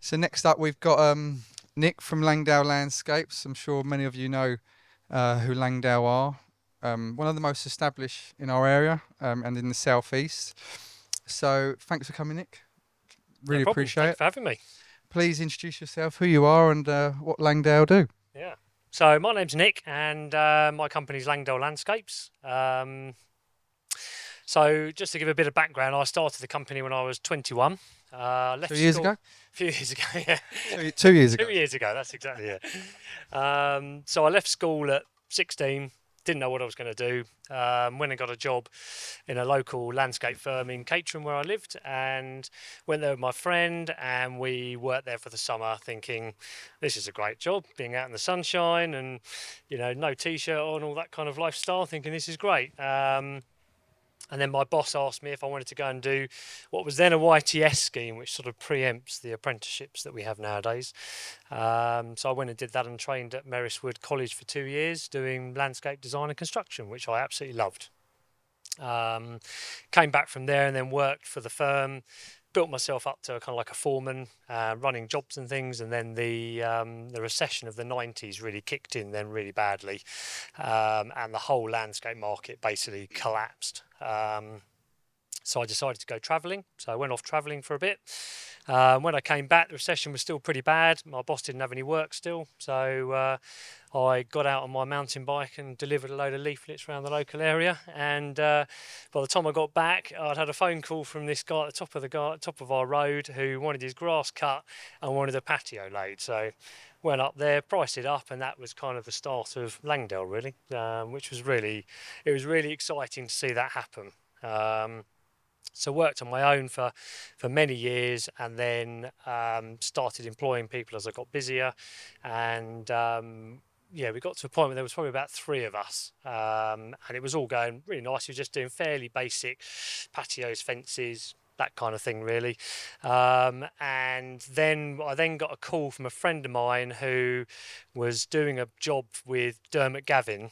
So next up, we've got Nick from Langdale Landscapes. I'm sure many of you know who Langdale are. One of the most established in our area and in the southeast. So thanks for coming, Nick. No Really problem. appreciate Thanks it. for having me. Please introduce yourself, who you are, and what Langdale do. Yeah. So my name's Nick, and my company's Langdale Landscapes. So just to give a bit of background, I started the company when I was 21. Left 2 years school ago. a few years ago. Yeah, 2 years ago. 2 years ago. That's exactly it. So I left school at 16. Didn't know what I was going to do. Went and got a job in a local landscape firm in Caterham where I lived, and went there with my friend, and we worked there for the summer, thinking this is a great job, being out in the sunshine and no t-shirt on, all that kind of lifestyle. Thinking this is great. And then my boss asked me if I wanted to go and do what was then a YTS scheme, which sort of preempts the apprenticeships that we have nowadays. So I went and did that and trained at Merriswood College for 2 years doing landscape design and construction, which I absolutely loved. Um, Came back from there and then worked for the firm, built myself up to kind of like a foreman, running jobs and things. And then the recession of the 90s really kicked in then really badly, and the whole landscape market basically collapsed. So I decided to go travelling. So I went off travelling for a bit. When I came back, the recession was still pretty bad. My boss didn't have any work still, so I got out on my mountain bike and delivered a load of leaflets around the local area. And by the time I got back, I'd had a phone call from this guy at the top of our road who wanted his grass cut and wanted a patio laid. So went up there, priced it up, and that was kind of the start of Langdale, really, which was it was really exciting to see that happen. So worked on my own for many years, and then started employing people as I got busier. And yeah, we got to a point where there was probably about three of us, and it was all going really nice. We were just doing fairly basic patios, fences, that kind of thing, really. And then I got a call from a friend of mine who was doing a job with Dermot Gavin,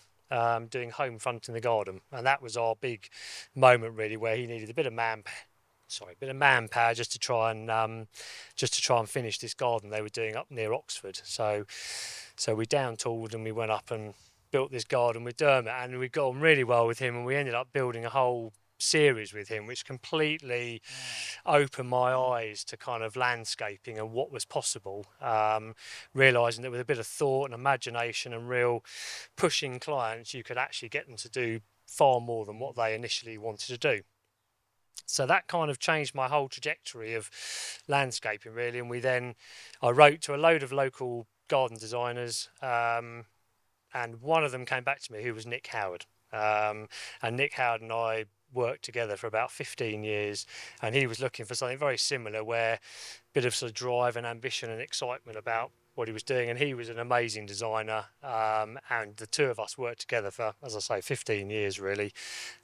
doing home front in the garden, and that was our big moment really, where he needed a bit of manpower just to try and finish this garden they were doing up near Oxford. So we down tooled and we went up and built this garden with Dermot, and we got on really well with him, and we ended up building a whole series with him, which completely opened my eyes to kind of landscaping and what was possible. Realizing that with a bit of thought and imagination and real pushing clients, you could actually get them to do far more than what they initially wanted to do. So that kind of changed my whole trajectory of landscaping, really. And I wrote to a load of local garden designers, and one of them came back to me, who was Nick Howard. And Nick Howard and I worked together for about 15 years, and he was looking for something very similar, where a bit of sort of drive and ambition and excitement about what he was doing. And he was an amazing designer, and the two of us worked together for, as I say, 15 years really.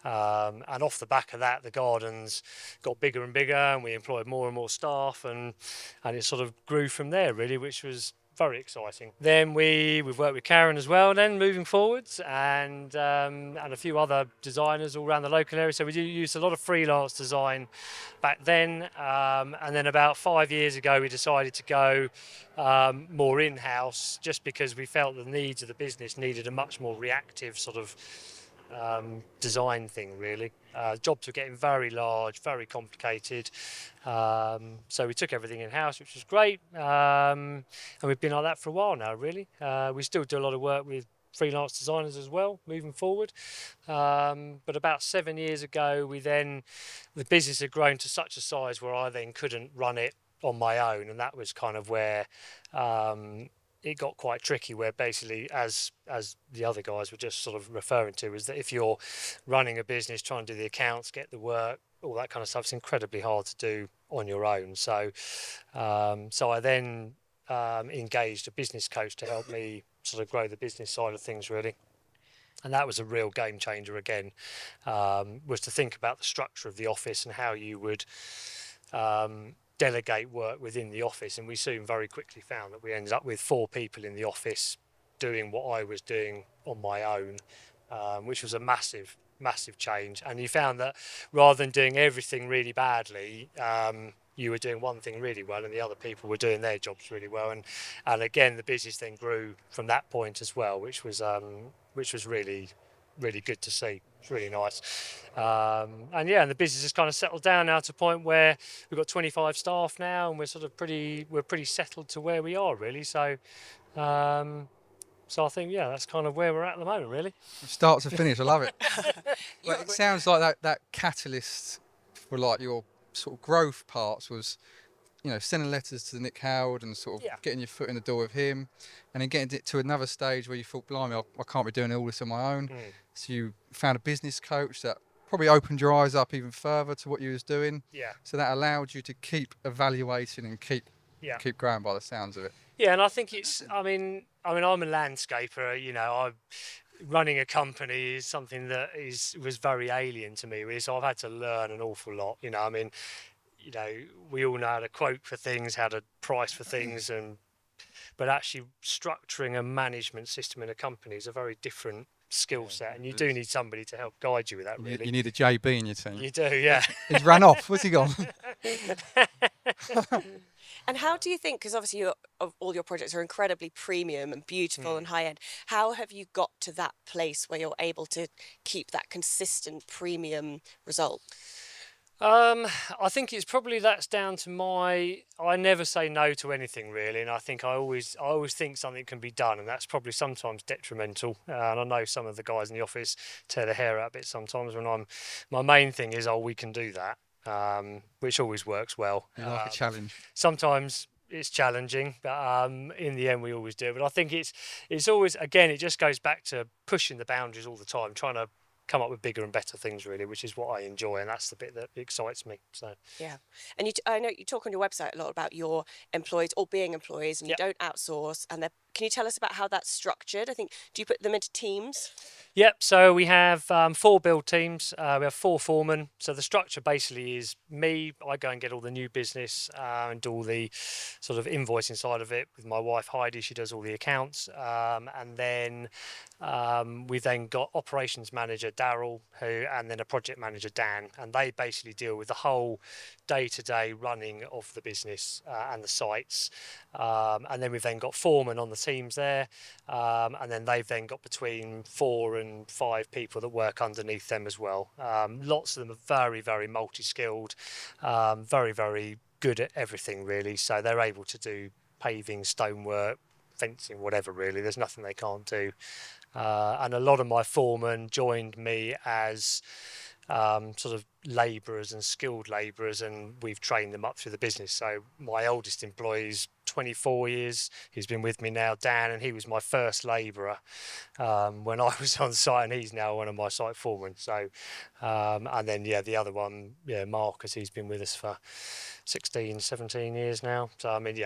And off the back of that, the gardens got bigger and bigger, and we employed more and more staff, and it sort of grew from there really, which was very exciting. Then we've worked with Karen as well. Then moving forwards, and a few other designers all around the local area. So we do use a lot of freelance design back then. And then about 5 years ago, we decided to go more in-house, just because we felt the needs of the business needed a much more reactive sort of design thing, really. Jobs were getting very large, very complicated, so we took everything in house, which was great, and we've been like that for a while now, really. We still do a lot of work with freelance designers as well moving forward, but about 7 years ago, the business had grown to such a size where I then couldn't run it on my own, and that was kind of where it got quite tricky, where basically, as the other guys were just sort of referring to, is that if you're running a business, trying to do the accounts, get the work, all that kind of stuff, it's incredibly hard to do on your own. So I then engaged a business coach to help me sort of grow the business side of things, really. And that was a real game changer again, was to think about the structure of the office and how you would delegate work within the office. And we soon very quickly found that we ended up with 4 people in the office doing what I was doing on my own, which was a massive change. And you found that rather than doing everything really badly, you were doing one thing really well and the other people were doing their jobs really well, and again the business then grew from that point as well, which was really good to see. It's really nice. And yeah, and the business has kind of settled down now to a point where we've got 25 staff now, and we're pretty settled to where we are really. Um, so I think, yeah, that's kind of where we're at the moment, really. From start to finish, I love it. You Well, it sounds like that catalyst for like your sort of growth parts was, sending letters to Nick Howard and sort Yeah. of getting your foot in the door with him, and then getting it to another stage where you thought, blimey, I can't be doing all this on my own. So you found a business coach that probably opened your eyes up even further to what you was doing. Yeah. So that allowed you to keep evaluating and keep Yeah. growing by the sounds of it. Yeah, and I think it's. I'm a landscaper. Running a company is something that was very alien to me. Really, so I've had to learn an awful lot. We all know how to quote for things, how to price for things, but actually structuring a management system in a company is a very different skill set, and you do need somebody to help guide you with that. Really, You need a JB in your team. you do. Yeah. He's run off. Where's he gone? And how do you think, because obviously all your projects are incredibly premium and beautiful and high end, how have you got to that place where you're able to keep that consistent premium result? I think it's probably that's down to I never say no to anything really, and I think I always think something can be done, and that's probably sometimes detrimental. And I know some of the guys in the office tear their hair out a bit sometimes when my main thing is, we can do that, which always works well. You like a challenge. Sometimes it's challenging, but in the end we always do. But I think it's always, again, it just goes back to pushing the boundaries all the time, trying to come up with bigger and better things really, which is what I enjoy, and that's the bit that excites me. So Yeah, and I know you talk on your website a lot about your employees all being employees, and you don't outsource. And can you tell us about how that's structured? I think, do you put them into teams? Yep, so we have 4 build teams, we have 4 foremen. So the structure basically is me, I go and get all the new business and do all the sort of invoicing side of it with my wife Heidi, she does all the accounts. And then we've then got operations manager Daryl, and then a project manager Dan, and they basically deal with the whole day-to-day running of the business and the sites. And then we've then got foremen on the teams there, and then they've then got between 4 and 5 people that work underneath them as well. Lots of them are very, very multi-skilled, very, very good at everything really. So they're able to do paving, stonework, fencing, whatever really. There's nothing they can't do. And a lot of my foremen joined me as sort of labourers and skilled labourers, and we've trained them up through the business. So my oldest employee is 24 years. He's been with me now, Dan, and he was my first labourer when I was on site, and he's now one of my site foremen. So, and then, the other one, Marcus, he's been with us for 16, 17 years now. So, I mean,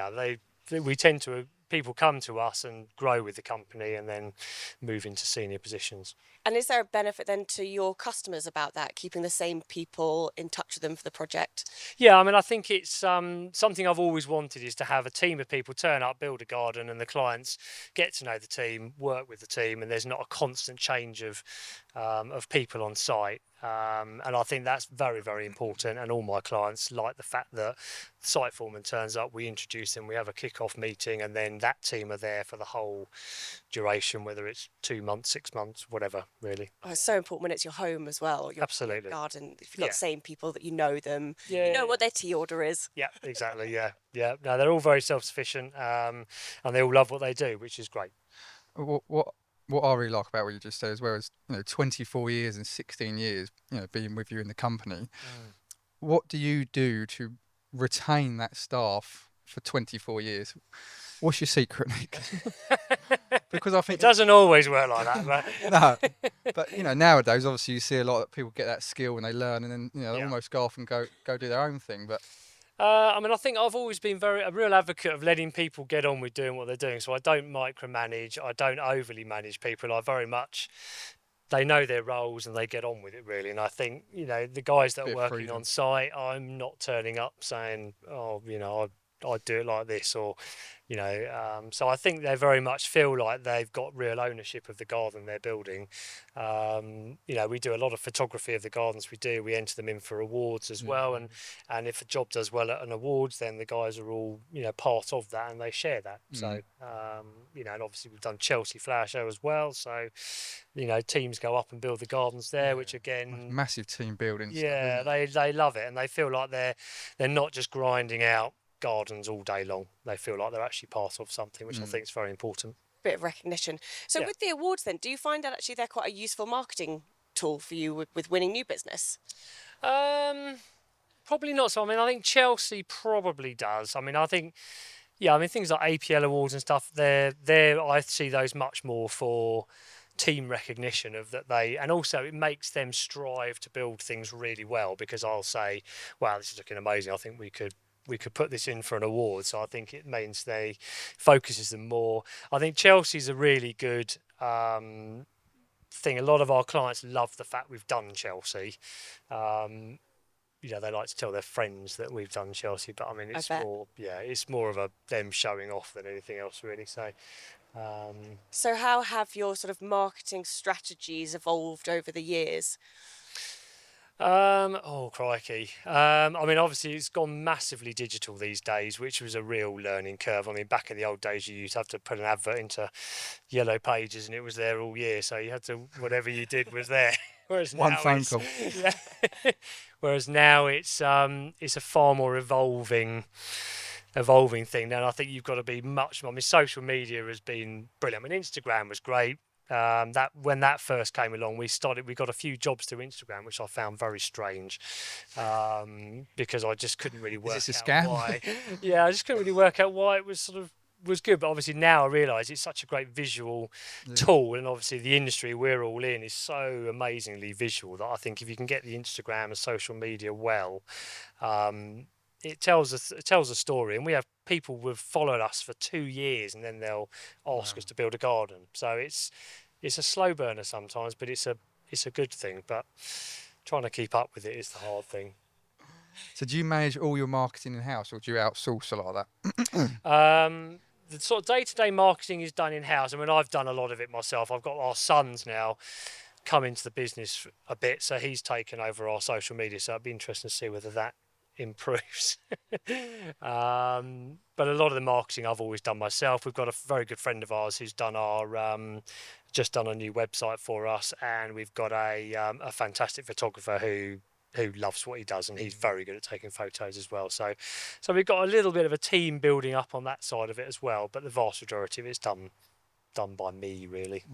we tend to, people come to us and grow with the company and then move into senior positions. And is there a benefit then to your customers about that, keeping the same people in touch with them for the project? Yeah, I mean, I think it's something I've always wanted, is to have a team of people turn up, build a garden, and the clients get to know the team, work with the team, and there's not a constant change of people on site. And I think that's very, very important. And all my clients like the fact that the site foreman turns up, we introduce them, we have a kick-off meeting, and then that team are there for the whole duration, whether it's 2 months, 6 months, whatever, really. Oh, it's so important when it's your home as well, your Absolutely. garden. If you've got the same people that you know them, Yeah. you know what their tea order is. Yeah, exactly. Yeah. No, they're all very self-sufficient, and they all love what they do, which is great. What I really like about what you just said as well is, 24 years and 16 years, being with you in the company. What do you do to retain that staff for 24 years? What's your secret, Nick? Because I think it doesn't always work like that. But no, but nowadays obviously you see a lot of people get that skill and they learn, and then they almost go off and go do their own thing. But I mean, I think I've always been a real advocate of letting people get on with doing what they're doing. So I don't micromanage. I don't overly manage people. I very much, they know their roles and they get on with it really. And I think, the guys that are working on site, I'm not turning up saying, I'd do it like this, or so I think they very much feel like they've got real ownership of the garden they're building. We do a lot of photography of the gardens we do. We enter them in for awards as well, and if a job does well at an awards, then the guys are all part of that, and they share that. So and obviously we've done Chelsea Flower Show as well. So teams go up and build the gardens there, which again, massive team building stuff, yeah, isn't it? they love it, and they feel like they're not just grinding out gardens all day long. They feel like they're actually part of something, which I think is very important. Bit of recognition. So Yeah. with the awards then, do you find that actually they're quite a useful marketing tool for you with winning new business? Probably not so. I mean, I think Chelsea probably does. I mean, things like APL awards and stuff, I see those much more for team recognition of that and also it makes them strive to build things really well, because I'll say, wow, this is looking amazing. I think we could put this in for an award. So I think it means they focuses them more. I think Chelsea's a really good thing. A lot of our clients love the fact we've done Chelsea. They like to tell their friends that we've done Chelsea, but I mean, it's more of them showing off than anything else, really. So, So how have your sort of marketing strategies evolved over the years? oh crikey! I mean, obviously it's gone massively digital these days, which was a real learning curve. I mean, back in the old days, you used to have to put an advert into Yellow Pages, and it was there all year. So you had to, whatever you did was there. Whereas One now phone call. Yeah. Whereas now it's a far more evolving thing. Now I think you've got to be much more. I mean, social media has been brilliant. I mean, Instagram was great. That when that first came along, we got a few jobs through Instagram, which I found very strange, because I just couldn't really work Is this a out scam? why. Yeah, I just couldn't really work out why it was good. But obviously now I realise it's such a great visual tool, and obviously the industry we're all in is so amazingly visual that I think if you can get the Instagram and social media well, it tells a story. And we have people who've followed us for 2 years, and then they'll ask us to build a garden. So it's a slow burner sometimes, but it's a good thing. But trying to keep up with it is the hard thing. So do you manage all your marketing in house, or do you outsource a lot of that? The sort of day-to-day marketing is done in-house. I mean, I've done a lot of it myself. I've got our sons now come into the business a bit, so he's taken over our social media. So it'd be interesting to see whether that improves. But a lot of the marketing I've always done myself. We've got a very good friend of ours who's done just done a new website for us, and we've got a fantastic photographer who loves what he does, and he's very good at taking photos as well. So we've got a little bit of a team building up on that side of it as well, but the vast majority of it's done by me, really.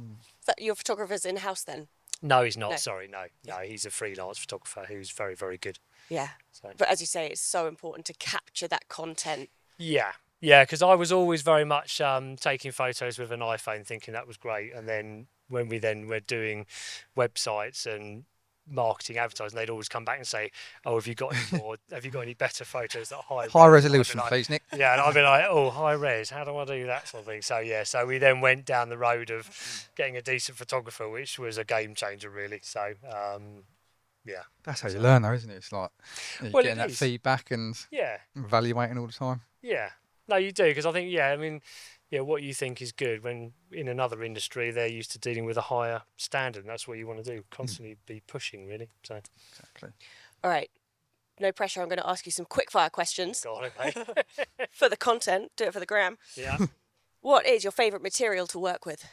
That your photographer's in-house then? No, he's not. No. Sorry, no, he's a freelance photographer who's very, very good. Yeah. So. But as you say, it's so important to capture that content. Yeah, because I was always very much taking photos with an iPhone, thinking that was great, and then when we're doing websites and marketing, advertising, they'd always come back and say, "Oh, have you got any more? Have you got any better photos that are High res?" resolution, Like, please, Nick. yeah, and I'd be like, "Oh, high res. How do I do that sort of thing?" So we then went down the road of getting a decent photographer, which was a game changer, really. So yeah, That's how you learn, though, isn't it? It's like you're Well, getting it that is. feedback and yeah, evaluating all the time. yeah. No, you do, because I think I mean, what you think is good when in another industry they're used to dealing with a higher standard, and that's what you want to do, constantly be pushing, really. So. Exactly. All right. No pressure. I'm going to ask you some quick fire questions God, okay. for the content. Do it for the gram. Yeah. What is your favourite material to work with?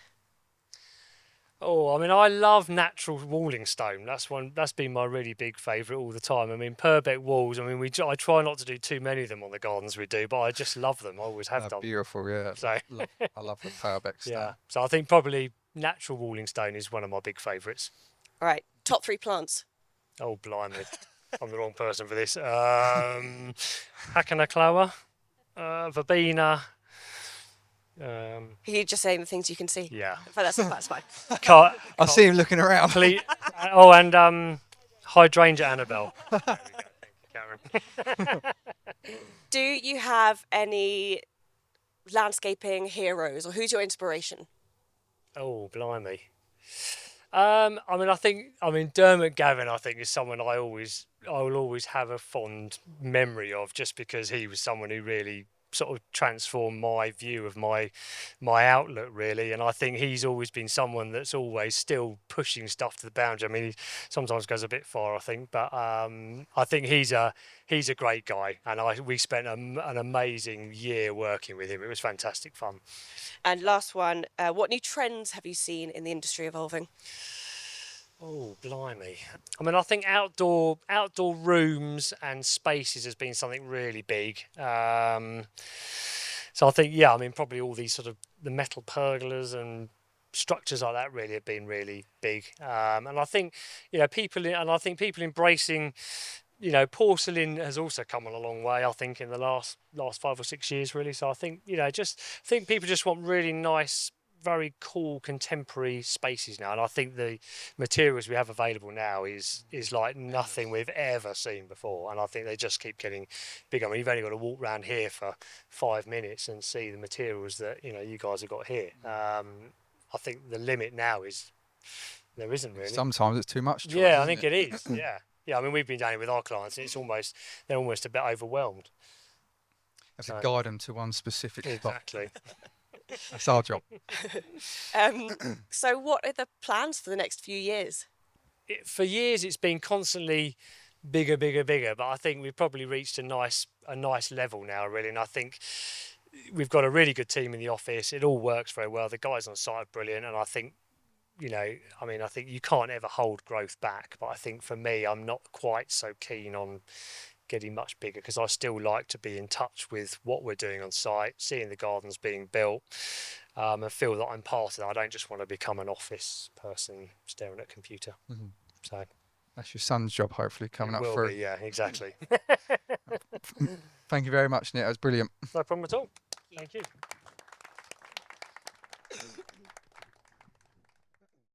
Oh, I mean, I love natural walling stone. That's been my really big favourite all the time. I mean, Purbeck walls. I mean, I try not to do too many of them on the gardens we do, but I just love them. I always have They're done. beautiful, yeah. So I love the Purbeck stuff. yeah. So I think probably natural walling stone is one of my big favourites. All right. Top 3 plants. Oh, blimey. I'm the wrong person for this. Hakanakloa, verbena. You're just saying the things you can see. Yeah. But that's fine. I see him looking around. And hydrangea Annabelle. There we go. Thank you, Karen. Do you have any landscaping heroes, or who's your inspiration? Oh, blimey. I mean, Dermot Gavin, I think, is someone I will always have a fond memory of, just because he was someone who really sort of transformed my view of my outlook, really. And I think he's always been someone that's always still pushing stuff to the boundary. I mean, he sometimes goes a bit far, I think, but I think he's a great guy, and we spent an amazing year working with him. It was fantastic fun. And last one, what new trends have you seen in the industry evolving? Oh, blimey. I mean, I think outdoor rooms and spaces has been something really big. So I think, yeah, I mean, probably all these sort of the metal pergolas and structures like that really have been really big. And I think, people embracing, porcelain has also come on a long way, I think, in the last 5 or 6 years, really. So I think, people just want really nice, very cool contemporary spaces now, and I think the materials we have available now is like nothing we've ever seen before, and I think they just keep getting bigger. I mean, you've only got to walk around here for 5 minutes and see the materials that you guys have got here. I think the limit now is there isn't really. Sometimes it's too much choice. Yeah, I think it is. Yeah. I mean, we've been down here with our clients, and they're almost a bit overwhelmed. Have to guide them to one specific spot. Exactly. That's our job. So what are the plans for the next few years? For years, it's been constantly bigger, but I think we've probably reached a nice level now, really. And I think we've got a really good team in the office. It all works very well. The guys on site are brilliant, and I think, I think you can't ever hold growth back. But I think for me, I'm not quite so keen on getting much bigger, because I still like to be in touch with what we're doing on site, seeing the gardens being built, and feel that I'm part of that. I don't just want to become an office person staring at a computer. Mm-hmm. So that's your son's job, hopefully, coming up through. Yeah, exactly. Thank you very much, Nick. That was brilliant. No problem at all. Thank you.